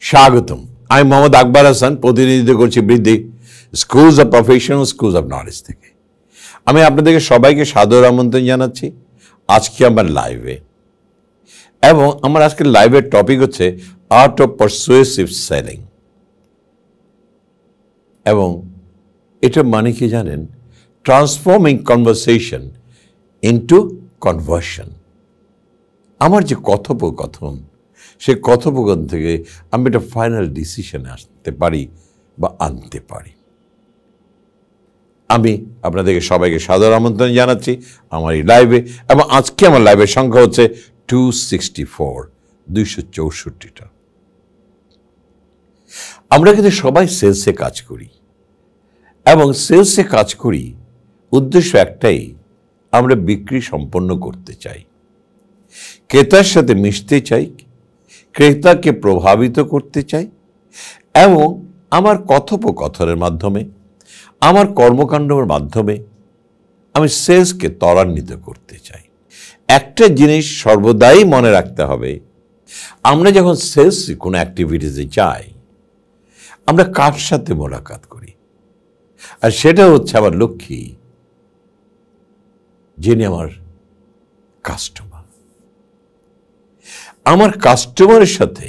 স্বাগতম। আমি মোহাম্মদ আকবর হাসান, প্রতিনিধিত্ব করছি বৃদ্ধি schools of professional schools of knowledge থেকে। আমি আপনাদেরকে সবাইকে সাদর আমন্ত্রণ জানাচ্ছি আজকে আমার লাইভে। এবং আমার আজকের লাইভের টপিক হচ্ছে আর্ট অফ পারসুয়েসিভ সেলিং। এবং এটার মানে কি জানেন? Transforming conversation into conversion. আমার যে কথোপকথন, সে কথোপকথন থেকে আমি একটা ফাইনাল ডিসিশনে আসতে পারি বা আনতে পারি। আমি আপনাদেরকে সবাইকে সাদর আমন্ত্রণ জানাচ্ছি আমার এই লাইভে। এবং আজকে আমার লাইভের সংখ্যা হচ্ছে 264। আমরা কিন্তু সবাই সেলসে কাজ করি, এবং সেলসে কাজ করি উদ্দেশ্য একটাই, আমরা বিক্রি সম্পন্ন করতে চাই, ক্রেতার সাথে মিশতে চাই, ক্রেতাকে প্রভাবিত করতে চাই, এবং আমার কথোপকথনের মাধ্যমে, আমার কর্মকাণ্ডের মাধ্যমে আমি সেলসকে ত্বরান্বিত করতে চাই। একটা জিনিস সর্বদাই মনে রাখতে হবে, আমরা যখন সেলস কোনো অ্যাক্টিভিটিসে যাই, আমরা কার সাথে মোলাকাত করি? আর সেটা হচ্ছে আমার লক্ষ্মী, যিনি আমার কাস্টমার। আমার কাস্টমারের সাথে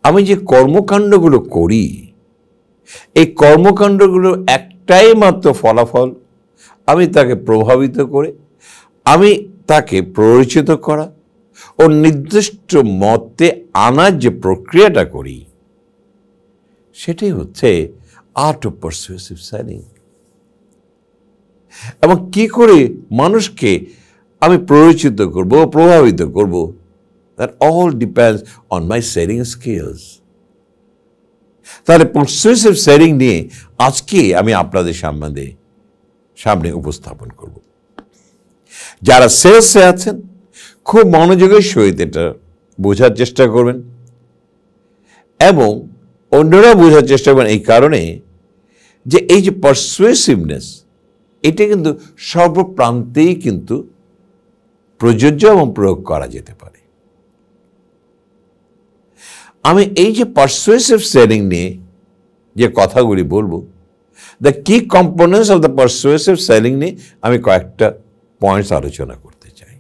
আমি যে কর্মকাণ্ডগুলো করি, এই কর্মকাণ্ডগুলো একটাই মাত্র ফলাফল, আমি তাকে প্রভাবিত করে, আমি তাকে পরিচিত করা ও নির্দিষ্ট মতে আনার যে প্রক্রিয়াটা করি, সেটাই হচ্ছে আর্ট অফ পারসুয়েসিভ সেলিং। এবং কি করে মানুষকে আমি পরিচিত করব, প্রভাবিত করব, that all depends on my selling skills. তাহলে পারসুয়েসিভ সেলিং নিয়ে আজকে আমি আপনাদের সামনে উপস্থাপন করব। যারা সেলসে আছেন, খুব মনোযোগের সহিত এটা বোঝার চেষ্টা করবেন, এবং অন্যরা বোঝার চেষ্টা করবেন এই কারণে যে এই যে পারসুয়েসিভনেস, এটা কিন্তু সর্বপ্রান্তেই কিন্তু প্রযোজ্য এবং প্রয়োগ করা যেতে পারে। আমি এই যে পারসুয়েসিভ সেলিং নিয়ে যে কথাগুলি বলবো, the key components of the persuasive selling নিয়ে আমি কয়েকটা পয়েন্টস আলোচনা করতে চাই।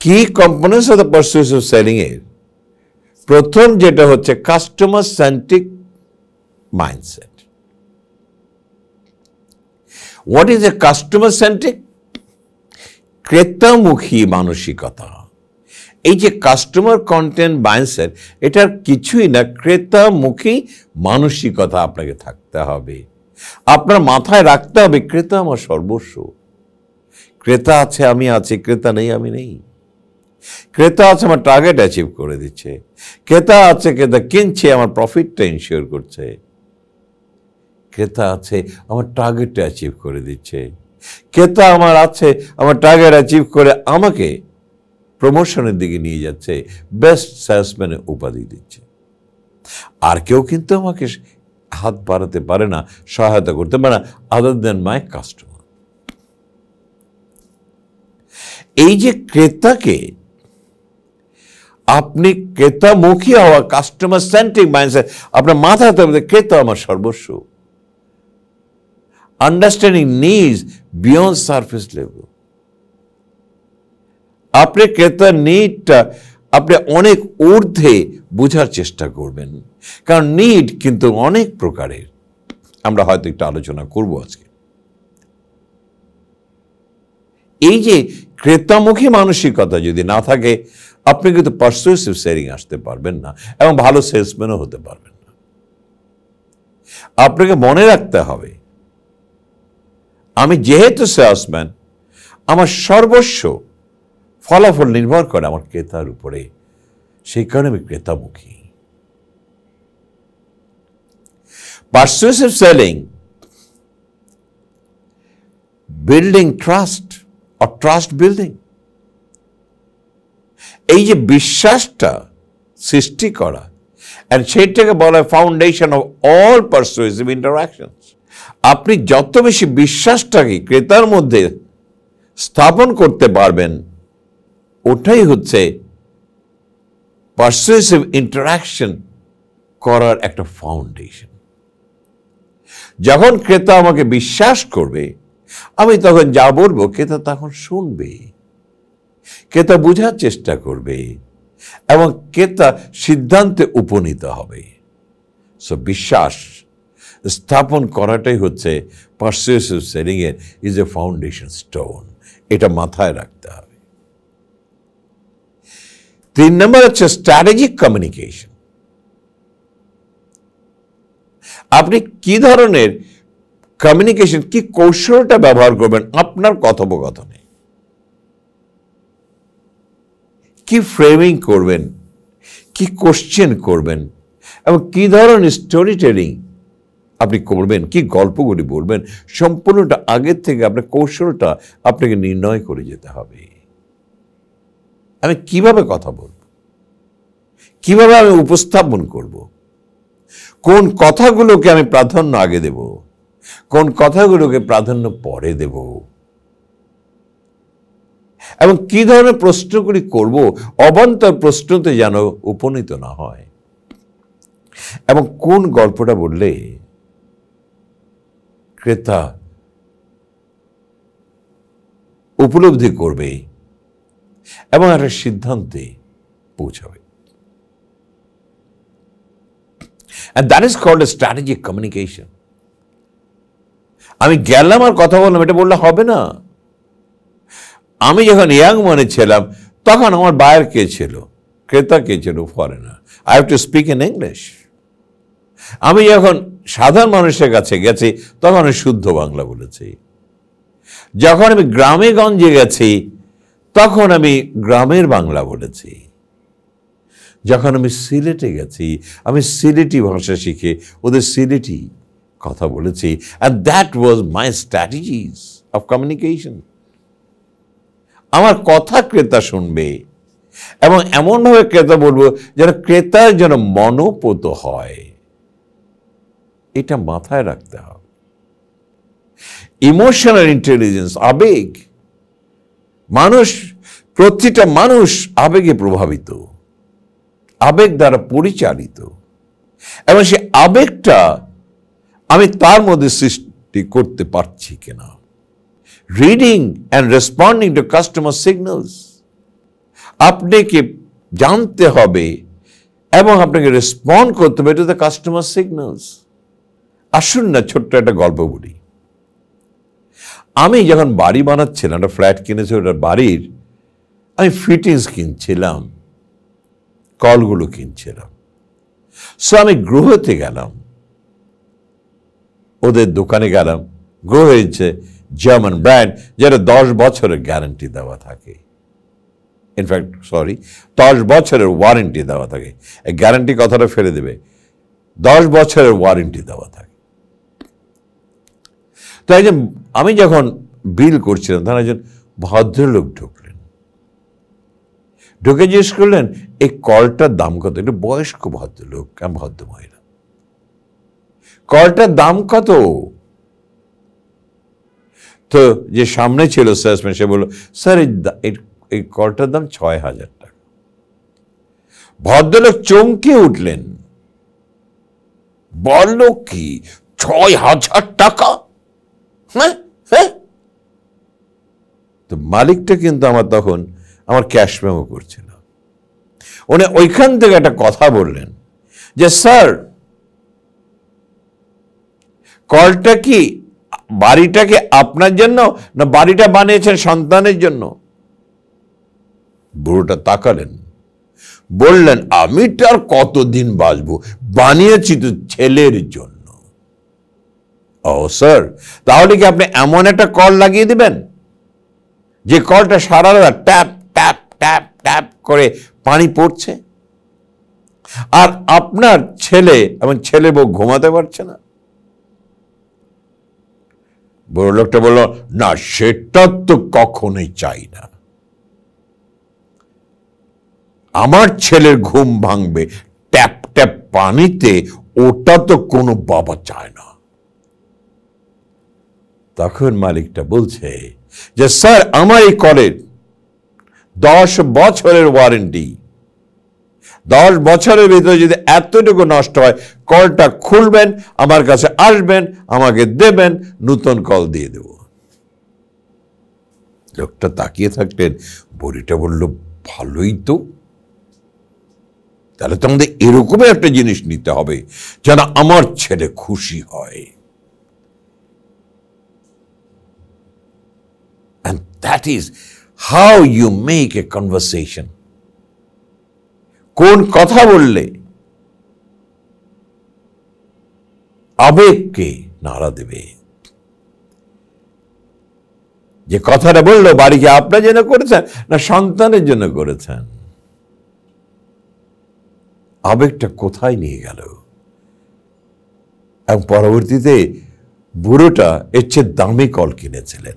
Key components of the persuasive selling এর প্রথম যেটা হচ্ছে customer centric mindset. What is a customer centric? ক্রেতামুখী মানসিকতা। এই যে কাস্টমার কন্টেন্ট মাইন্ডসেট, এটার কিছুই না, ক্রেতামুখী মানসিকতা আপনাকে থাকতে হবে। আপনার মাথায় রাখতে হবে, ক্রেতা আমার সর্বস্ব। ক্রেতা আছে, আমি আছি; ক্রেতা নেই, আমি নেই। ক্রেতা আছে, আমার টার্গেট অ্যাচিভ করে দিচ্ছে; ক্রেতা আছে, ক্রেতা কিনছে, আমার প্রফিটটা ইনশিওর করছে; ক্রেতা আছে, আমার টার্গেটটা অ্যাচিভ করে দিচ্ছে; ক্রেতা আমার আছে, আমার টার্গেট অ্যাচিভ করে আমাকে প্রমোশনের দিকে নিয়ে যাচ্ছে, বেস্ট সেলসম্যানের উপাধি দিচ্ছে। আর কেউ কিন্তু আমাকে হাত বাড়াতে পারে না, সহায়তা করতে পারে না, আদার দেন মাই কাস্টমার। এই যে ক্রেতাকে আপনি ক্রেতামুখী হওয়া, কাস্টমার সেন্ট্রিক মাইন্ডসেট আপনার মাথায় থাকবে, ক্রেতা আমার সর্বস্ব। Understanding needs beyond surface level. আপনি ক্রেতার নিডটা আপনি অনেক ঊর্ধ্বে বোঝার চেষ্টা করবেন, কারণ নিড কিন্তু অনেক প্রকারের। আমরা হয়তো একটু আলোচনা করব আজকে। এই যে ক্রেতামুখী মানসিকতা যদি না থাকে, আপনি কিন্তু পারসুয়েসিভ সেলিং আসতে পারবেন না, এবং ভালো সেলসম্যানও হতে পারবেন না। আপনাকে মনে রাখতে হবে, আমি যেহেতু সেলসম্যান, আমার সর্বস্ব ফলাফল নির্ভর করে আমার ক্রেতার উপরে, সেই কারণে আমি ক্রেতামুখী। Persuasive selling, building trust or trust building, এই যে বিশ্বাসটা সৃষ্টি করা, and সেটাকে বলা হয় foundation of all persuasive interactions. আপনি যত বেশি বিশ্বাসটাকে ক্রেতার মধ্যে স্থাপন করতে পারবেন, ওটাই হচ্ছে পারসুয়েসিভ ইন্টারাকশন করার একটা ফাউন্ডেশন। যখন ক্রেতা আমাকে বিশ্বাস করবে, আমি তখন যা বলবো ক্রেতা তখন শুনবে, ক্রেতা বোঝার চেষ্টা করবে এবং ক্রেতা সিদ্ধান্তে উপনীত হবে। সো বিশ্বাস স্থাপন করাটাই হচ্ছে পারসুয়েসিভ সেলিং এর ইজ এ ফাউন্ডেশন স্টোন। এটা মাথায় রাখতে হবে। 3 নম্বর হচ্ছে স্ট্র্যাটেজিক কমিউনিকেশন। আপনি কি ধরনের কমিউনিকেশন, কি কৌশলটা ব্যবহার করবেন আপনার কথোপকথনে, কি ফ্রেমিং করবেন, কি কোশ্চেন করবেন এবং কি ধরনের স্টোরি টেলিং আপনি করবেন, কি গল্পগুলি বলবেন, সম্পূর্ণটা আগের থেকে আপনার কৌশলটা আপনাকে নির্ণয় করে যেতে হবে। আমি কিভাবে কথা বলবো, কিভাবে আমি উপস্থাপন করব, কোন কথাগুলোকে আমি প্রাধান্য আগে দেব, কোন কথাগুলোকে প্রাধান্য পরে দেব, এবং কি ধরনের প্রশ্নগুলি করব অবান্তর প্রশ্নতে যেন উপনীত না হয়, এবং কোন গল্পটা বললে ক্রেতা উপলব্ধি করবে এবং একটা সিদ্ধান্তে পৌঁছাবে। And that is called a strategic communication. আমি গেলাম আর কথা বললাম, এটা বললে হবে না। আমি যখন ইয়াং মনে ছিলাম তখন আমার বায়ার কে ছিল, ক্রেতা কে ছিল, foreigner. I have to speak in English. আমি যখন সাধারণ মানুষের কাছে গেছি তখন আমি শুদ্ধ বাংলা বলেছি। যখন আমি গ্রামে গঞ্জে গেছি তখন আমি গ্রামের বাংলা বলেছি। যখন আমি সিলেটে গেছি আমি সিলেটি ভাষা শিখে ওদের সিলেটি কথা বলেছি। and that was my strategies of communication. আমার কথা ক্রেতা শুনবে এবং এমনভাবে ক্রেতা বলবো যেন ক্রেতার যেন মনোপুত হয়। এটা মাথায় রাখতে হবে। ইমোশনাল ইন্টেলিজেন্স, আবেগ, মানুষ, প্রতিটা মানুষ আবেগে প্রভাবিত, আবেগ দ্বারা পরিচালিত, এবং সে আবেগটা আমি তার মধ্যে সৃষ্টি করতে পারছি কিনা। Reading and responding to customer signals, আপনাকে জানতে হবে এবং আপনাকে রেসপন্ড করতে হবে টু দ্য কাস্টমার সিগন্যালস। আসুন না ছোট্ট একটা গল্প বলি। আমি যখন বাড়ি বানাচ্ছিলাম, একটা ফ্ল্যাট কিনেছি, ওটার বাড়ির আমি ফিটিংস কিনছিলাম, কলগুলো কিনছিলাম। সো আমি গ্রোহতে গেলাম, ওদের দোকানে গেলাম। গ্রোহ হচ্ছে জার্মান ব্র্যান্ড, যেটা 10 বছরের গ্যারান্টি দেওয়া থাকে। ইনফ্যাক্ট 10 বছরের ওয়ারেন্টি দেওয়া থাকে। এই গ্যারান্টি কথাটা ফেলে দেবে, 10 বছরের ওয়ারেন্টি দেওয়া থাকে। তো একজন, আমি যখন বিল করছিলাম তখন একজন ভদ্রলোক ঢুকলেন, ঢুকে জিজ্ঞেস করলেন এই কলটার দাম কত। একটু বয়স্ক ভদ্রলোক, ভদ্র মহিলা, কলটার দাম কত? তো যে সামনে ছিল সেলসম্যান, সে বলল স্যার এই কলটার দাম 6,000 টাকা। ভদ্রলোক চমকে উঠলেন, বলল কি 6,000 টাকা? হ্যাঁ হ্যাঁ। তো মালিকটা কিন্তু আমার তখন আমার ক্যাশ মেমো করছিল। উনি ওইখান থেকে একটা কথা বললেন যে স্যার কলটা কি, বাড়িটা কি আপনার জন্য না বাড়িটা বানিয়েছেন সন্তানের জন্য? বুড়োটা তাকালেন, বললেন আমি তো আর কতদিন বাঁচবো, বানিয়েছি তো ছেলের জন্য। ও স্যার, তাহলে কি আপনি এমন একটা কল লাগিয়ে দিবেন যে কলটা সারা রাত ট্যাপ ট্যাপ ট্যাপ ট্যাপ করে পানি পড়ছে আর আপনার ছেলে এবং ছেলে বউ ঘুমাতে পারছে না? বড় লোকটা বলল না, সেটা তো কখনোই চাই না। আমার ছেলের ঘুম ভাঙবে ট্যাপ ট্যাপ পানিতে, ওটা তো কোনো বাবা চায় না। তখন মালিকটা বলছে যে স্যার আমার এই কলের 10 বছরের ওয়ারেন্টি, 10 বছরের ভিতরে যদি এতটুকু নষ্ট হয়, কলটা খুলবেন, আমার কাছে আসবেন, আমাকে দেবেন, নতুন কল দিয়ে দেব। লোকটা তাকিয়ে থাকলেন, বুড়িটা বলল, ভালোই তো, তাহলে তো আমাদের এরকমই একটা জিনিস নিতে হবে যেন আমার ছেলে খুশি হয়। And that is how you make a conversation. কোন কথা বললে আবেগকে নাড়া দেবে। যে কথাটা বললো, বাড়ি কি আপনার জন্য করেছেন না সন্তানের জন্য করেছেন? আবেগটা কোথায় নিয়ে গেল? এবং পরবর্তীতে বুড়োটা এর চেয়ে দামি কল কিনেছিলেন।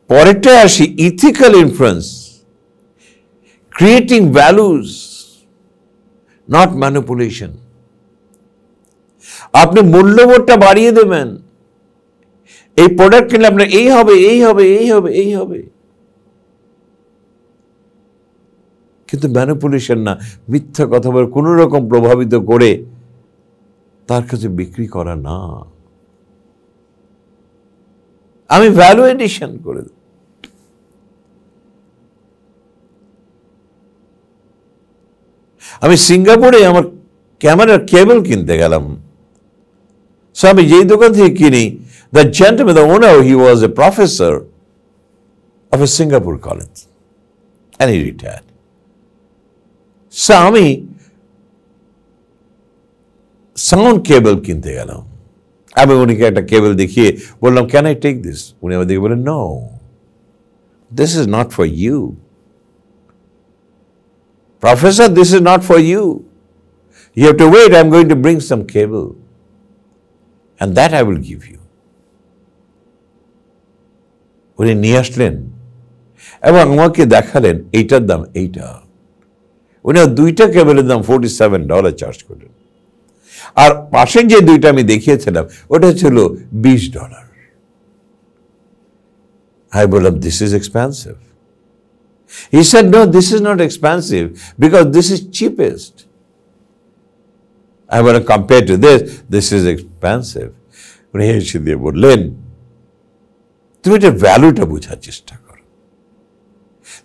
পরেরটা আসি, ethical influence, creating values, not manipulation. আপনি মূল্যবোধটা বাড়িয়ে দেবেন, এই প্রোডাক্ট কিনলে আপনার এই হবে, এই হবে, এই হবে, এই হবে, কিন্তু ম্যানিপুলেশন না, মিথ্যা কথা বলে কোন রকম প্রভাবিত করে তার কাছে বিক্রি করা না। আমি ভ্যালু এডিশন করে দেব। আমি সিঙ্গাপুরে আমার ক্যামেরার কেবল কিনতে গেলাম। সো আমি যেই দোকান থেকে কিনি, the gentleman, the owner, he was a professor of A Singapore college and he retired. So আমি সাউন্ড কেবল কিনতে গেলাম। আমি উনিকে একটা কেবল দেখিয়ে বললাম, ক্যান আই টেক দিস? উনি আমার দিকে বললেন, no, this is not for you professor, this is not for you, you have to wait, I am going to bring some cable and that I will give you. উনি নিয়ে আসলেন এবং আমাকে দেখালেন এইটার দাম এইটা। উনি দুইটা কেবলের দাম $47 চার্জ করলেন, আর পাশে যে দুইটা আমি দেখিয়েছিলাম ওটা ছিল $20। আমি বললাম, this is expensive. He said, no, this is not expensive because this is cheapest. I want to compare to this, this is expensive. উনি হেসে দিয়ে বললেন, তুমি এটা ভ্যালুটা বোঝার চেষ্টা করো।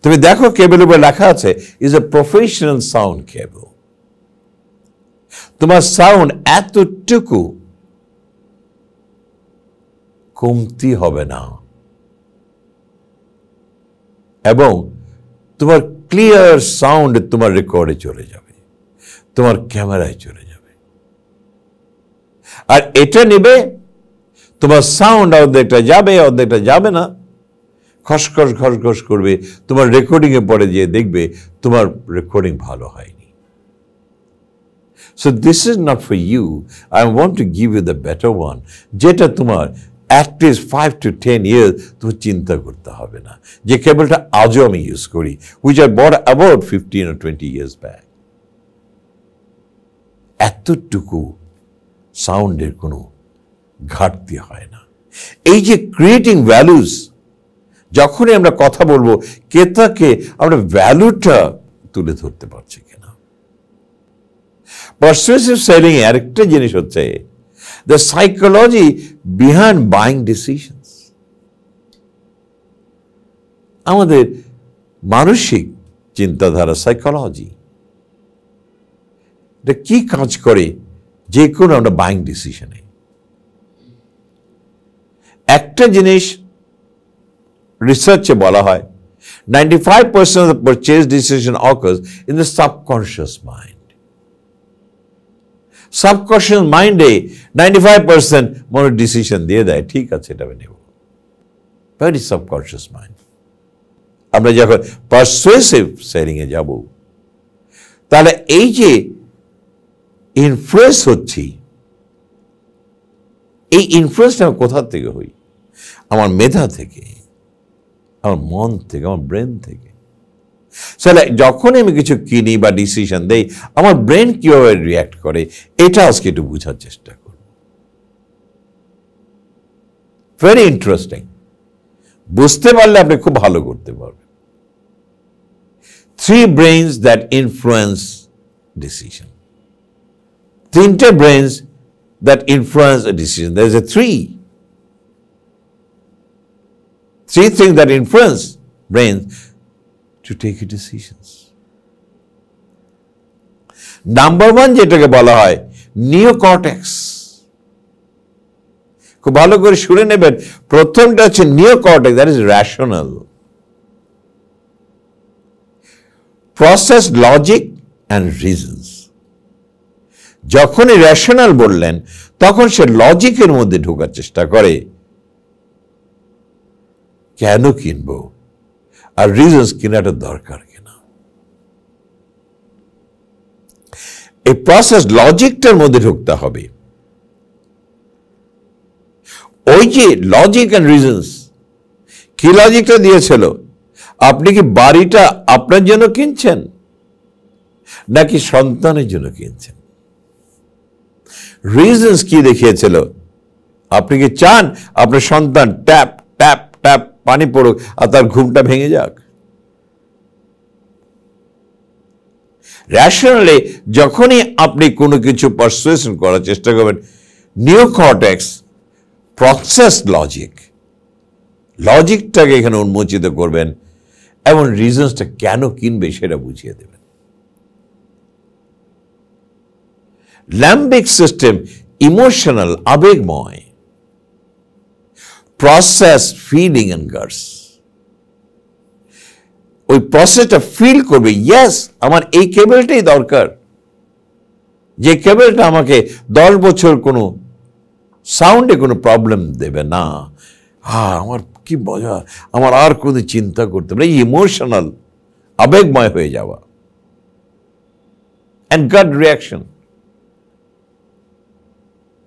তুমি দেখো কেবলের উপর লেখা আছে, ইজ এ প্রফেশনাল সাউন্ড কেবল। তোমার সাউন্ড এতটুকু কমতি হবে না এবং তোমার ক্লিয়ার সাউন্ড তোমার রেকর্ডে চলে যাবে, তোমার ক্যামেরায় চলে যাবে। আর এটা নেবে, তোমার সাউন্ড অর্ধেকটা যাবে, অর্ধেকটা যাবে না, খসখস খসখস করবে। তোমার রেকর্ডিং এ পরে গিয়ে দেখবে তোমার রেকর্ডিং ভালো হয়নি। So this is not for you. I want to give you the better one, যেটা তোমার at least 5 to 10 years তুমি চিন্তা করতে হবে না। যে কেবলটা আজও আমি ইউজ করি, which I bought about 15 or 20 years back. এতটুকু সাউন্ডের কোনো ঘাটতি হয় না। এই যে ক্রিয়েটিং ভ্যালুস, যখনই আমরা কথা বলবো, ক্রেতাকে আমরা ভ্যালুটা তুলে ধরতে পারছি কিনা। পারসুয়েসিভ সেলিং এর আরেকটা জিনিস হচ্ছে the psychology behind buying decisions. আমাদের মানসিক চিন্তাধারা, সাইকোলজি, এটা কি কাজ করে যে কোনো আমরা বাইং ডিসিশনে। একটা জিনিস রিসার্চে বলা হয়, 95% of the purchase decision occurs in the subconscious mind. Subconscious মাইন্ডে 95% মনে ডিসিশন দিয়ে দেয়, ঠিক আছে এটা আমি নেব। Very subconscious mind. আমরা যখন পারসুয়েসিভ সেলিং এ যাব, তাহলে এই যে ইনফ্লুয়েন্স হচ্ছি, এই ইনফ্লুয়েন্সটা কোথা থেকে হই? আমার মেধা থেকে, আমার মন থেকে, আমার ব্রেন থেকে। তাহলে যখন আমি কিছু কিনি বা ডিসিশন দেই, আমার ব্রেন কিভাবে রিয়াক্ট করে, এটা আজকে একটু বোঝার চেষ্টা করব। Very interesting. বুঝতে পারলে আপনি খুব ভালো করতে পারবেন। three brains that influence decision. তিনটে brains that influence a decision. There is a three things that influence brains to take decisions. Number one যেটাকে বলা হয় নিওকর্টেক্স। খুব ভালো করে শুনে নেবেন, প্রথমটা হচ্ছে neocortex, that is rational. Process, logic and reasons. যখনই রেশনাল বললেন তখন সে লজিকের মধ্যে ঢোকার চেষ্টা করে, কেন কিনবো আর রিজনস কেনাটা দরকার কিনা। এই প্রসেস লজিকটার মধ্যে ঢুকতে হবে। ওই যে লজিক অ্যান্ড রিজনস, কি লজিকটা দিয়েছিল, আপনি কি বাড়িটা আপনার জন্য কিনছেন নাকি সন্তানের জন্য কিনছেন? রিজনস কি দেখিয়েছিল, আপনি কি চান আপনার সন্তান ট্যাপ ট্যাপ ট্যাপ পানি পড়ুক আর তার ঘুমটা ভেঙে যাক? রেশনালি যখনই আপনি কোনো কিছু পারসুয়েশন করার চেষ্টা করবেন, নিওকর্টেক্স প্রসেস লজিকটাকে এখানে উন্মোচিত করবেন এবং রিজনসটা কেন কিনবে সেটা বুঝিয়ে দেবেন। ল্যাম্বিক সিস্টেম ইমোশনাল, আবেগময়। প্রসেস ফিলিং অ্যান্ড গার্স, ওই প্রসেসটা ফিল করবে, ইয়েস আমার এই কেবলটাই দরকার, যে কেবলটা আমাকে 10 বছর কোনো সাউন্ডে কোনো প্রবলেম দেবে না, আমার কি মজা, আমার আর কোনো চিন্তা করতে হবে না। ইমোশনাল, আবেগময় হয়ে যাওয়া। অ্যান্ড গাট রিয়াকশন,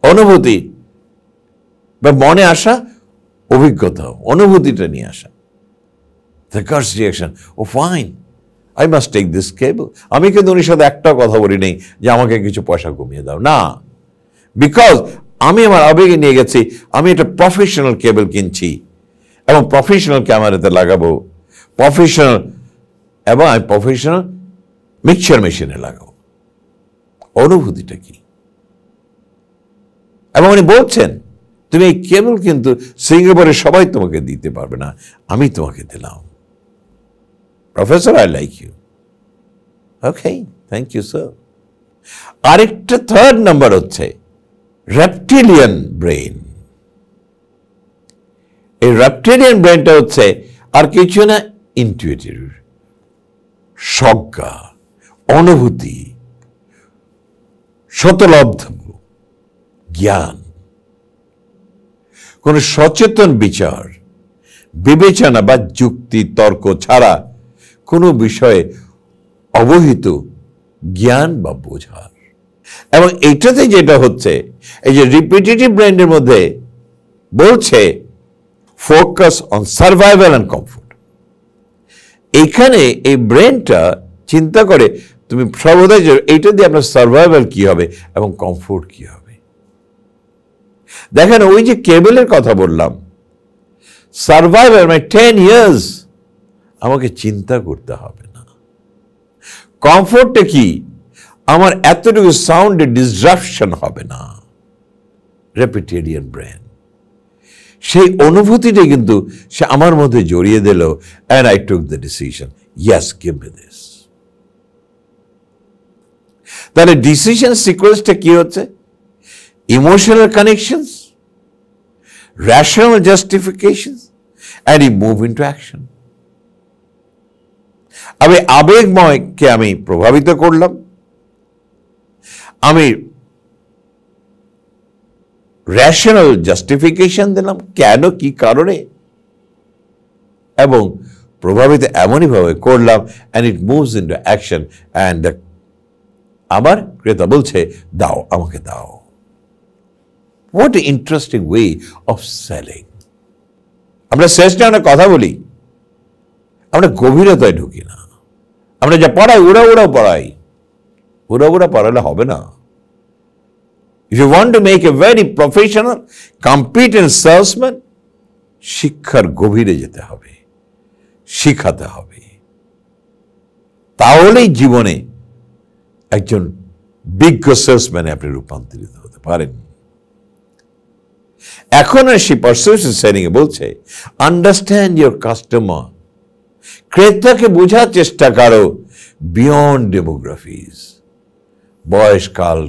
অনুভূতি বা মনে আসা, অভিজ্ঞতা, অনুভূতিটা নিয়ে আসা। The gut reaction, oh fine, I must take this cable. আমি কিন্তু উনি সাথে একটা কথা বলি নেই যে আমাকে কিছু পয়সা কমিয়ে দাও, না, বিকজ আমি আমার আবেগে নিয়ে গেছি, আমি একটা প্রফেশনাল কেবল কিনছি এবং প্রফেশনাল ক্যামেরাতে লাগাবো, প্রফেশনাল, এবং আমি প্রফেশনাল মিক্সচার মেশিনে লাগাবো। অনুভূতিটা কি? এবং উনি বলছেন তুমি এই কেবল কিন্তু সিঙ্গাপুরে সবাই তোমাকে দিতে পারবে না, আমি তোমাকে দিলাম। Professor, I like you. Okay, thank you sir. আরেকটা থার্ড নাম্বার হচ্ছে রেপটিলিয়ান ব্রেইন। এই রেপটিলিয়ান ব্রেইনটা হচ্ছে আর কিছু না, ইনটুইটিভ, সজ্ঞা, অনুভূতি, শতলব্ধ জ্ঞান, কোন সচেতন বিচার, বিবেচনা বা যুক্তি তর্ক ছাড়া কোনো বিষয়ে অবহিত জ্ঞান বা বোঝার। এবং এইটাতে যেটা হচ্ছে, এই যে রিপিটেটিভ ব্রেইনের মধ্যে বলছে focus on survival and comfort. এইখানে এই ব্রেনটা চিন্তা করে তুমি সর্বদাই এইটা দিয়ে আপনার সার্ভাইভাল কি হবে এবং কমফোর্ট কি হবে। দেখেন, ওই যে কেবলের কথা বললাম, সার্ভাইভাল মানে 10 years আমাকে চিন্তা করতে হবে না। কমফোর্টটা কি, আমার এতটুকু সাউন্ডে ডিসরাপশন হবে না। রেপিটেরিয়ান ব্রেন সেই অনুভূতিটা কিন্তু সে আমার মধ্যে জড়িয়ে দিল, and I took the decision, yes, give me this. তাহলে ডিসিশন সিকোয়েন্সটা কি হচ্ছে? Emotional connections, rational justifications, and you move into action. আমি আবেগময়কে আমি প্রভাবিত করলাম, আমি রেশনাল জাস্টিফিকেশন দিলাম কেন কি কারণে, এবং প্রভাবিত এমনই ভাবে করলাম, and it moves into action, and আমার ক্রেতা বলছে দাও, আমাকে দাও। What an interesting way of selling. আমরা শেষটা অনেক কথা বলি, আমরা গভীরতায় ঢুকি না। আমরা যা পড়াই উড়া পড়াই, উড়া পড়ালে হবে না। If you want to make a very professional, competent salesman, শিক্ষার গভীরে যেতে হবে, শিখাতে হবে, তাহলেই জীবনে একজন বিজ্ঞ সেলসম্যানে আপনি রূপান্তরিত হতে পারেন। এখন আসি পারসুয়েশন সেলিং এ বলছে, আন্ডারস্ট্যান্ড ইউর কাস্টমার। ক্রেতাকে বোঝার চেষ্টা করো বিয়ন্ড ডেমোগ্রাফিজ, বয়সকাল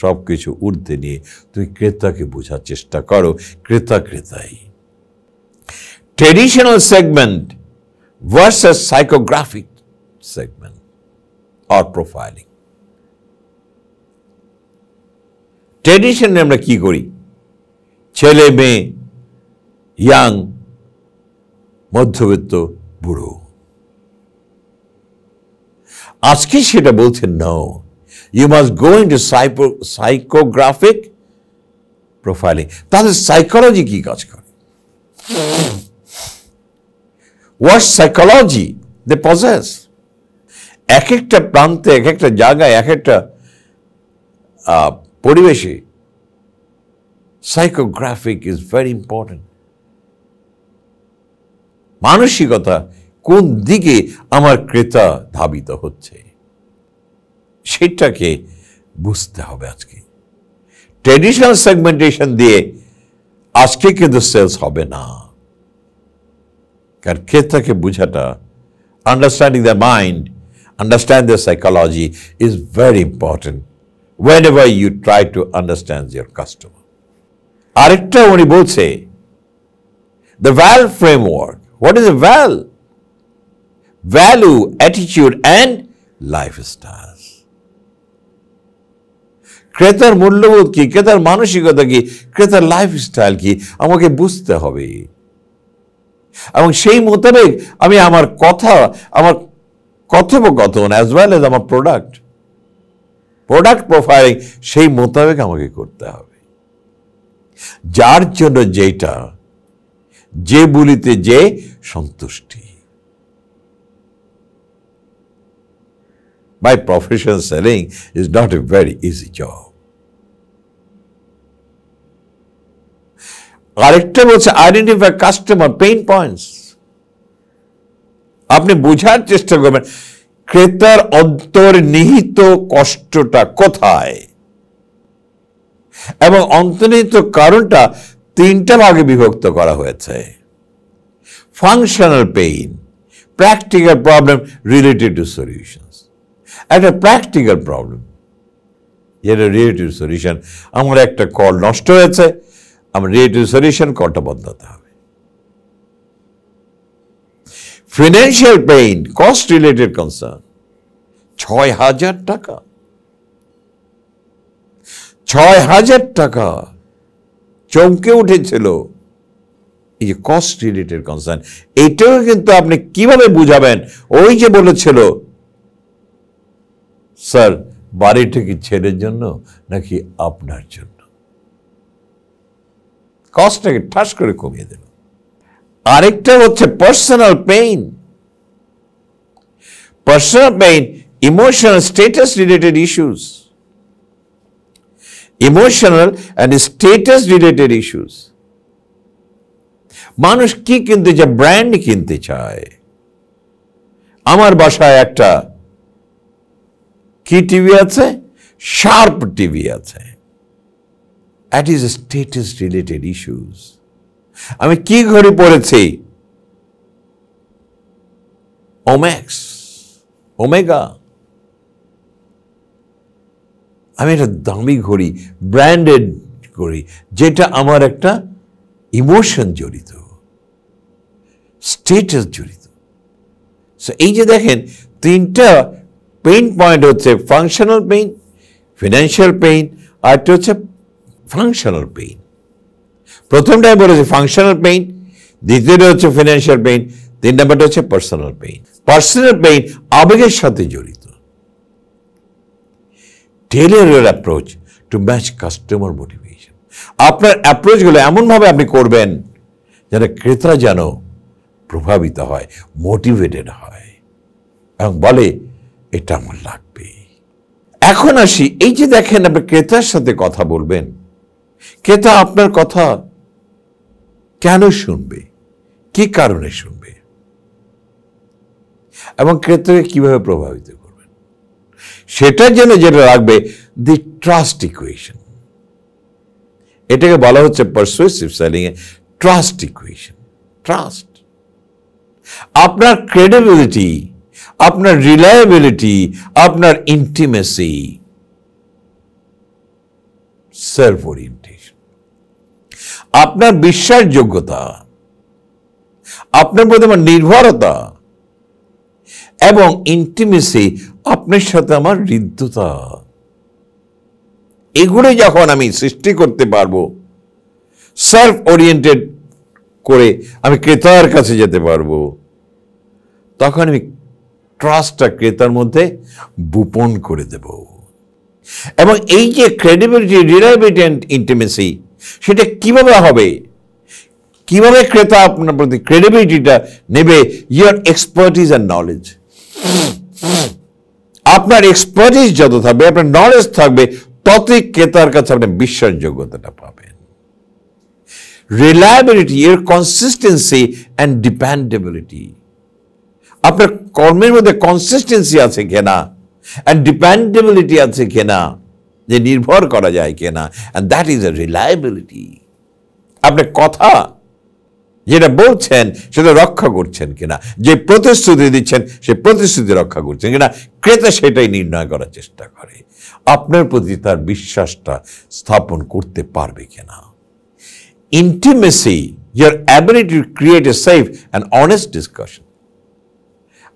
সবকিছু ঊর্ধ্বে নিয়ে তুমি ক্রেতাকে বোঝার চেষ্টা করো। ক্রেতাই traditional segment versus psychographic segment or profiling. ট্রেডিশনে আমরা কি করি? ছেলে মেয়ে, ইয়াং, মধ্যবিত্ত, বুড়ো। আজকে সেটা বলছে no, you must go into psychographic profiling. তাহলে সাইকোলজি কি কাজ করে? What psychology they possess. এক একটা প্রান্তে, এক একটা জায়গায়, এক একটা পরিবেশে সাইকোগ্রাফিক ইজ ভেরি ইম্পর্টেন্ট। মানসিকতা কোন দিকে আমার ক্রেতা ধাবিত হচ্ছে সেটাকে বুঝতে হবে। আজকে ট্রেডিশনাল সেগমেন্টেশন দিয়ে আজকে কিন্তু সেলস হবে না, কারণ ক্রেতাকে বোঝাটা, understanding the mind, understand the psychology is very important whenever you try to understand your customer. আরেকটা উনি বলছে, the VAL framework. What is a VAL? Value, attitude and lifestyles. ক্রেতার মূল্যবোধ কি, ক্রেতার মানসিকতা কি, ক্রেতার লাইফস্টাইল কি আমাকে বুঝতে হবে, এবং সেই মোতাবেক আমি আমার কথা, আমার কথোপকথন অ্যাজ ওয়েল এজ আমার প্রোডাক্ট প্রোফাইলিং সেই মোতাবেক আমাকে করতে হবে। যার জন্য যেটা, যে বলিতে যে সন্তুষ্টি। My profession selling is not a very easy job. আরেকটা বলছে আইডেন্টিফাই কাস্টমার পেইন পয়েন্টস। আপনি বোঝার চেষ্টা করবেন ক্রেতার অন্তর্নিহিত কষ্টটা কোথায়, এবং অন্তর্নিহিত কারণটা তিনটা ভাগে বিভক্ত করা হয়েছে। Functional pain, practical problem related to solutions. একটা প্র্যাকটিক্যাল প্রবলেম যেটা রিলেটেড টু সলিউশন, আমার একটা কল নষ্ট হয়েছে, আমার রিলেটেড সলিউশন, কলটা বদলাতে হবে। Financial pain, cost related concern. ৬,০০০ টাকা, ৬,০০০ টাকা চমকে উঠেছিল। এই যে কস্ট রিলেটেড কনসার্ন, এটাও কিন্তু আপনি কিভাবে বুঝাবেন? ওই যে বলেছিল, স্যার বাড়িটা কি ছেলের জন্য নাকি আপনার জন্য? কস্টটাকে ঠাস করে কমিয়ে দিল। আরেকটা হচ্ছে personal pain. Personal pain, emotional status related issues, emotional and status related issues. মানুষ কি কিনতে চায়? ব্র্যান্ড কিনতে চায়। আমার বাসায় একটা কি টিভি আছে? শার্প টিভি আছে। That is status related issues. আমি কি ঘড়ি পড়েছি? ওম্যাক্স, ওমেগা। আমি একটা দামি ঘড়ি, ব্র্যান্ডেড ঘড়ি, যেটা আমার একটা ইমোশন জড়িত, স্টেটাস জড়িত। সো এই যে দেখেন তিনটা পেইন পয়েন্ট হচ্ছে ফাংশনাল পেইন, ফিনান্সিয়াল পেইন, আর একটা হচ্ছে ফাংশনাল পেইন। প্রথমটাই বলেছে ফাংশনাল পেইন, দ্বিতীয়টা হচ্ছে ফিনান্সিয়াল পেইন, তিন নম্বরটা হচ্ছে পার্সোনাল পেইন। পার্সোনাল পেইন আবেগের সাথে জড়িত। Taylor your approach to match customer motivation. আপনার অ্যাপ্রোচগুলো এমনভাবে আপনি করবেন যেন ক্রেতা যেন প্রভাবিত হয়, মোটিভেটেড হয় এবং বলে এটা আমার লাগবে। এখন আসি, এই যে দেখেন আপনি ক্রেতার সাথে কথা বলবেন, ক্রেতা আপনার কথা কেন শুনবে, কি কারণে শুনবে, এবং ক্রেতাকে কিভাবে প্রভাবিত করবে। সেটার জন্য যেটা রাখবে দি ট্রাস্ট ইকুয়েশন। এটাকে বলা হচ্ছে পারসুয়েসিভ সেলিং এ ট্রাস্ট ইকুয়েশন। ট্রাস্ট, আপনার ক্রেডিবিলিটি, আপনার রিলায়েবিলিটি, আপনার ইন্টিমেসি, সেলফ ওরিয়েন্টেশন, আপনার বিশ্বাসযোগ্যতা, আপনার প্রতি আমার নির্ভরতা এবং ইন্টিমেসি, আপনার সাথে আমার হৃদ্যতা, এগুলো যখন আমি সৃষ্টি করতে পারবো, সেলফ ওরিয়েন্টেড করে আমি ক্রেতার কাছে যেতে পারবো, তখন আমি ট্রাস্টটা ক্রেতার মধ্যে বুপন করে দেব। এবং এই যে ক্রেডিবিলিটি, রিলায়েবিলিটি এন্ড ইন্টিমেসি, সেটা কিভাবে হবে, কিভাবে ক্রেতা আপনার প্রতি ক্রেডিবিলিটিটা নেবে? Your expertise and knowledge. আপনার এক্সপার্টিজ যত থাকবে, আপনার নলেজ থাকবে, ততই ক্রেতার কাছে আপনি বিশ্বাসযোগ্যতাটা পাবেন। রিলায়েবিলিটি, এর কনসিস্টেন্সি অ্যান্ড ডিপেন্ডেবিলিটি, আপনার কর্মের মধ্যে কনসিস্টেন্সি আছে কিনা, অ্যান্ড ডিপেন্ডেবিলিটি আছে কিনা, যে নির্ভর করা যায় কিনা, and that is a reliability. আপনি কথা যেটা বলছেন সেটা রক্ষা করছেন কিনা, যে প্রতিশ্রুতি দিচ্ছেন সেই প্রতিশ্রুতি রক্ষা করছেন কিনা, ক্রেতা সেটাই নির্ণয় করার চেষ্টা করে। আপনার প্রতি তার বিশ্বাসটা স্থাপন করতে পারবে কিনা। Intimacy, your ability to create a safe and honest discussion.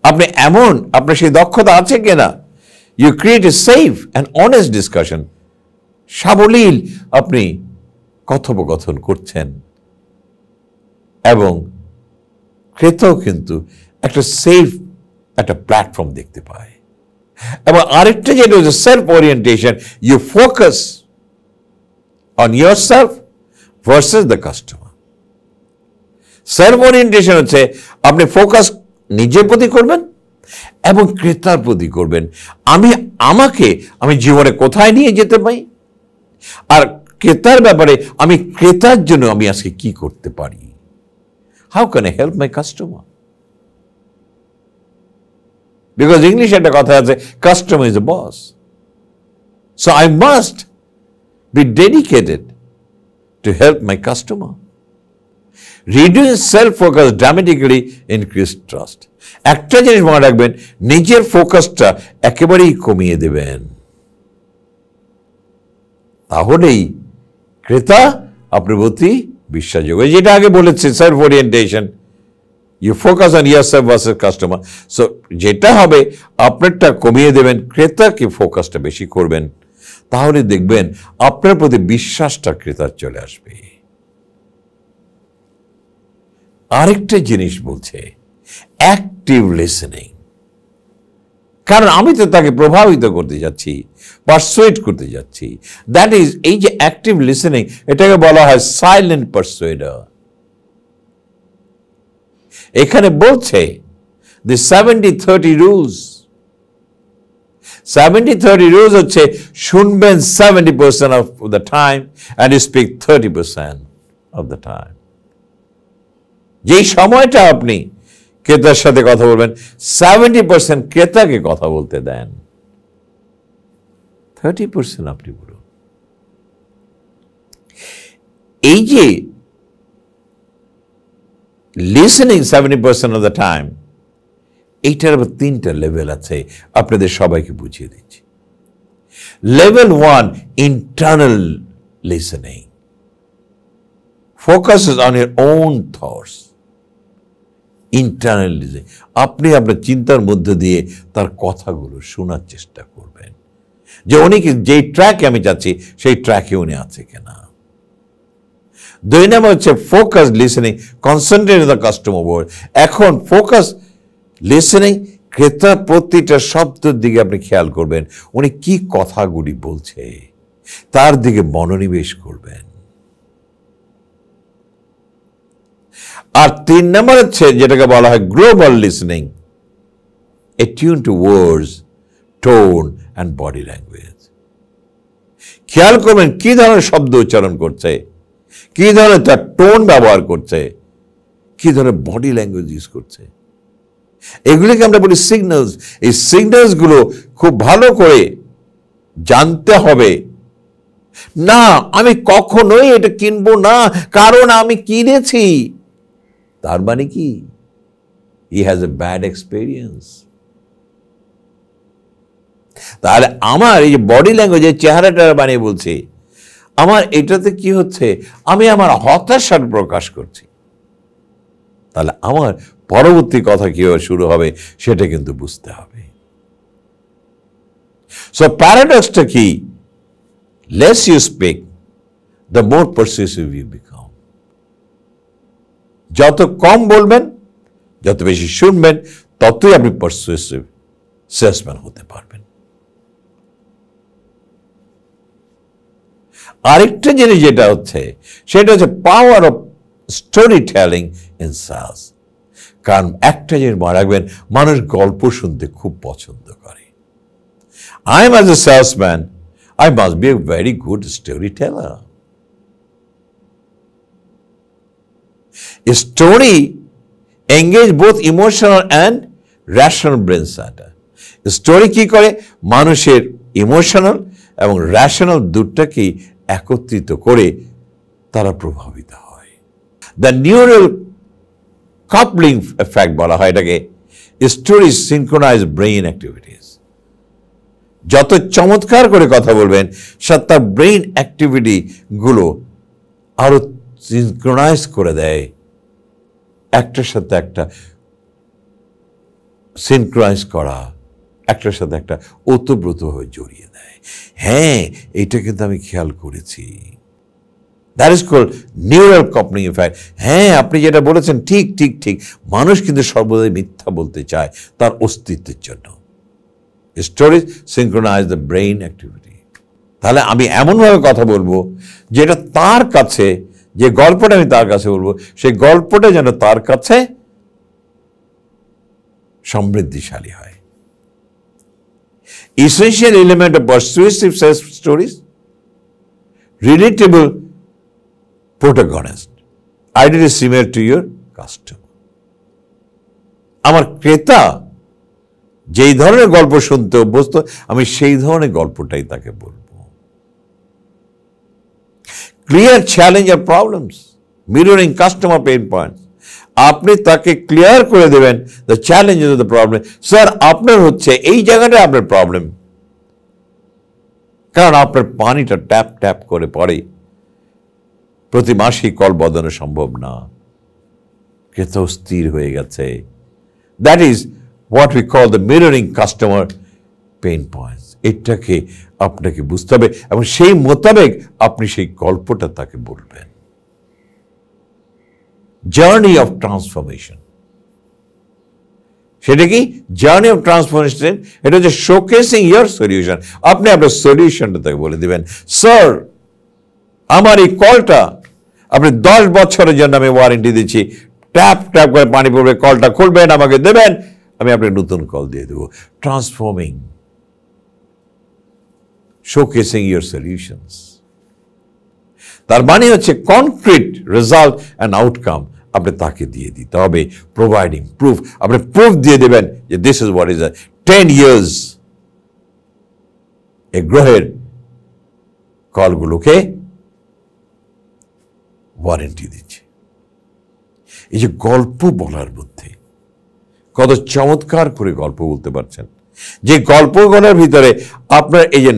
আপনি এমন, আপনার সেই দক্ষতা আছে কিনা, you create a safe and honest discussion, সাবলীল আপনি কথোপকথন করছেন এবং ক্রেতাও কিন্তু একটা সেফ একটা প্ল্যাটফর্ম দেখতে পায়। এবং আরেকটা যেটা হচ্ছে self orientation, you focus on your self versus the customer. Self orientation হচ্ছে আপনি ফোকাস নিজের প্রতি করবেন এবং ক্রেতার প্রতি করবেন। আমি জীবনে কোথায় নিয়ে যেতে পারি, আর ক্রেতার ব্যাপারে আমি ক্রেতার জন্য আমি আজকে কি করতে পারি। How can I help my customer? Because English একটা কথা আছে, customer is a boss. So I must be dedicated to help my customer. Reduce self-focus dramatically increase trust. একটা জিনিস মনে রাখবেন, নিজের ফোকাসটা একেবারেই কমিয়ে দেবেন, তাহলেই ক্রেতা আপনার প্রতি বিশ্বাসযোগ্য। যেটা আগে বলেছে self orientation, you focus on yourself versus customer. So যেটা হবে, আপনারটা কমিয়ে দেবেন, ক্রেতাকে ফোকাসটা বেশি করবেন, তাহলে দেখবেন আপনার প্রতি বিশ্বাসটা ক্রেতার চলে আসবে। আরেকটা জিনিস বলছে অ্যাক্টিভ লিসেনিং। কারণ আমি তো তাকে প্রভাবিত করতে যাচ্ছি, পারসুয়েড করতে যাচ্ছি। দ্যাট ইজ, এই যে অ্যাক্টিভ লিসেনিং, এটাকে বলা হয় সাইলেন্ট পারসুয়েডার। এখানে বলছে দি 70-30 রুলস। 70-30 রুলস হচ্ছে শুনবেন 70% of the time and you speak 30% of the time. যেই সময়টা আপনি ক্রেতার সাথে কথা বলবেন, 70% ক্রেতাকে কথা বলতে দেন, 30% আপনি বলুন। এই যে লিসেনিং 70% অফ দ্য টাইম, এইটার আবার 3টা লেভেল আছে, আপনাদের সবাইকে বুঝিয়ে দিচ্ছি। Level 1, internal listening, focuses on your own thoughts. Internal listening, আপনি আপনার চিন্তার মধ্যে দিয়ে তার কথাগুলো শোনার চেষ্টা করবেন, যে উনি যেই ট্র্যাকে আমি যাচ্ছি সেই ট্র্যাকে উনি আছে কিনা। 2 নম্বর হচ্ছে focus listening, concentrate on the customer word. এখন ফোকাস লিসেনিং, ক্রেতার প্রতিটা শব্দের দিকে আপনি খেয়াল করবেন, উনি কি কথাগুলি বলছে তার দিকে মনোনিবেশ করবেন। আর 3 নম্বর হচ্ছে যেটাকে বলা হয় global listening, attune to words, tone and body language. খেয়াল করবেন কি ধরনের শব্দ উচ্চারণ করছে, কি ধরনের তার টোন ব্যবহার করছে, কি ধরনের বডি ল্যাঙ্গুয়েজ ইউজ করছে। এগুলিকে আমরা বলি সিগন্যালস। এই সিগন্যালসগুলো খুব ভালো করে জানতে হবে। না, আমি কখনোই এটা কিনবো না, কারণ আমি কিনেছি। তার মানে কি? He has a bad experience. তাহলে আমার এই যে বডি ল্যাঙ্গুয়েজ, চেহারাটা বানিয়ে বলছে, আমার এটাতে কি হচ্ছে, আমি আমার হতাশার প্রকাশ করছি। তাহলে আমার পরবর্তী কথা কিভাবে শুরু হবে সেটা কিন্তু বুঝতে হবে। সো প্যারাডক্সটা কি? Less you speak, the more persuasive you become. যত কম বলবেন, যত বেশি শুনবেন, ততই আপনি পারসুয়েসিভ সেলসম্যান হতে পারবেন। আরেকটা জিনিস যেটা হচ্ছে, সেটা হচ্ছে power of story telling in sales. কারণ একটা জিনিস মনে রাখবেন, মানুষ গল্প শুনতে খুব পছন্দ করে। I am as a salesman, I must be a very good storyteller. A story engage both emotional and rational brain center. Story কি করে? মানুষের ইমোশনাল এবং রেশনাল দুটাকেই একত্রিত করে তারা প্রভাবিত হয়। দ্য নিউরাল কাপলিং এফেক্ট বলা হয় এটাকে। Story synchronise brain activities. যত চমৎকার করে কথা বলবেন, তার ব্রেইন অ্যাক্টিভিটি গুলো আরো সিনক্রোনাইজ করে দেয়, একটার সাথে একটা সিনক্রোনাইজ করা, একটার সাথে একটা ওতপ্রোতভাবে জড়িয়ে দেয়। হ্যাঁ, এটা কিন্তু আমি খেয়াল করেছি। That is called neural coupling effect. হ্যাঁ, আপনি যেটা বলেছেন ঠিক ঠিক ঠিক। মানুষ কিন্তু সর্বদাই মিথ্যা বলতে চায় তার অস্তিত্বের জন্য। Story synchronise the brain activity. তাহলে আমি এমনভাবে কথা বলবো যেটা তার কাছে, যে গল্পটা আমি তার কাছে বলবো, সেই গল্পটা যেন তার কাছে সমৃদ্ধিশালী হয়। Essential element of persuasive sales stories: relatable protagonist, ideally similar to your customer. আমার ক্রেতা যেই ধরনের গল্প শুনতে অভ্যস্ত, আমি সেই ধরনের গল্পটাই তাকে বলবো। ক্লিয়ার চ্যালেঞ্জ আর problems, mirroring customer pain points. আপনি তাকে ক্লিয়ার করে দেবেন the challenges of the problem. Sir, আপনার হচ্ছে এই জায়গাটা আপনার প্রবলেম, কারণ আপনার পানিটা ট্যাপ ট্যাপ করে পড়ে, প্রতি মাসেই কল বদলানো সম্ভব না, ক্রেতা স্থির হয়ে গেছে। That is what we call the mirroring customer pain points. এটাকে আপনাকে বুঝতে হবে এবং সেই মোতাবেক আপনি সেই গল্পটা তাকে বলবেন। জার্নি অফ ট্রান্সফরমেশন, সেটা কি? জার্নি অফ ট্রান্সফরমেশন এটা হচ্ছে শোকেসিং ইয়ার সলিউশন। আপনি আপনার সলিউশনটা তাকে বলে দিবেন, স্যার আমার এই কলটা আপনি 10 বছরের জন্য আমি ওয়ারেন্টি দিচ্ছি, ট্যাপ ট্যাপ করে পানি পড়বে, কলটা খুলবেন, আমাকে দেবেন, আমি আপনাকে নতুন কল দিয়ে দেবো। ট্রান্সফর্মিং, শোকেসিং ইয়ার সলিউশনস। তার মানে হচ্ছে কনক্রিট রেজাল্ট অ্যান্ড আউটকাম আপনি তাকে দিয়ে দিতে হবে। প্রোভাইডিং প্রুফ, আপনি প্রুফ দিয়ে দেবেন যে this is what is 10 years এ গ্রহের কলগুলোকে ওয়ারেন্টি দিচ্ছে। এই যে গল্প বলার মধ্যে কত চমৎকার করে গল্প বলতে পারছেন, যে গল্পগুলোর ভিতরে আপনার এই যে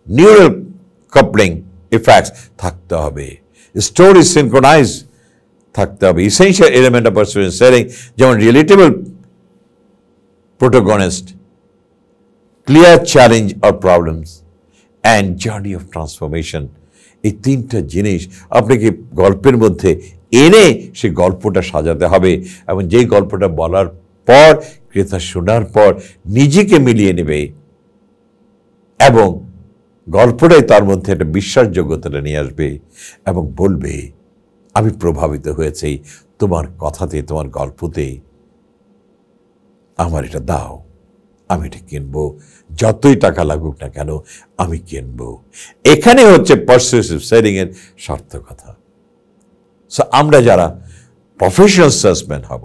নিউরাল কাপলিং ইফেক্টস থাকতে হবে, স্টোরি সিনক্রোনাইজ থাকতে হবে, essential element of persuasion selling, যেমন relatable protagonist, clear challenge or problems and journey of transformation. এই তিনটা জিনিস আপনাকে গল্পের মধ্যে এনে সেই গল্পটা সাজাতে হবে এবং যেই গল্পটা বলার পর ক্রেতা শোনার পর নিজেকে মিলিয়ে নেবে এবং গল্পটাই তার মধ্যে একটা বিশ্বাসযোগ্যতাটা নিয়ে আসবে এবং বলবে, আমি প্রভাবিত হয়েছি তোমার কথাতে, তোমার গল্পতে, আমার এটা দাও, আমি এটা কিনবো, যতই টাকা লাগুক না কেন আমি কিনবো। এখানে হচ্ছে পারসুয়েসিভ সেলিং এর সার্থকতা। সো আমরা যারা প্রফেশনাল সেলসম্যান হব,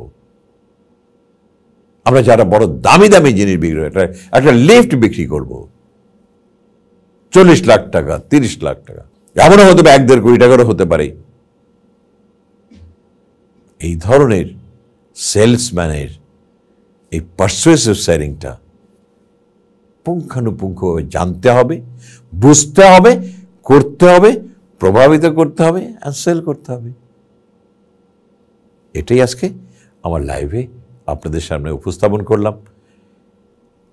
আমরা যারা বড় দামি দামি জিনিস বিক্রি করি, একটা লিফট বিক্রি করব 40 লাখ টাকা, 30 লাখ টাকা, এমনও হতে পারে 1-1.5 কোটি টাকারও হতে পারে। এই ধরনের সেলসম্যানের এই পারসুয়েসিভ সেলিংটা পুঙ্খানুপুঙ্খভাবে জানতে হবে, বুঝতে হবে, করতে হবে, প্রভাবিত করতে হবে, আর সেল করতে হবে। এটাই আজকে আমার লাইভে আপনাদের সামনে উপস্থাপন করলাম।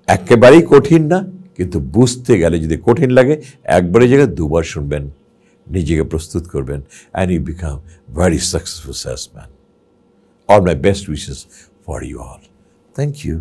একেবারেই কঠিন না, কিন্তু বুঝতে গেলে যদি কঠিন লাগে, একবারের জায়গায় 2বার শুনবেন, নিজেকে প্রস্তুত করবেন, and you become very successful salesman. All my best wishes for you all. Thank you.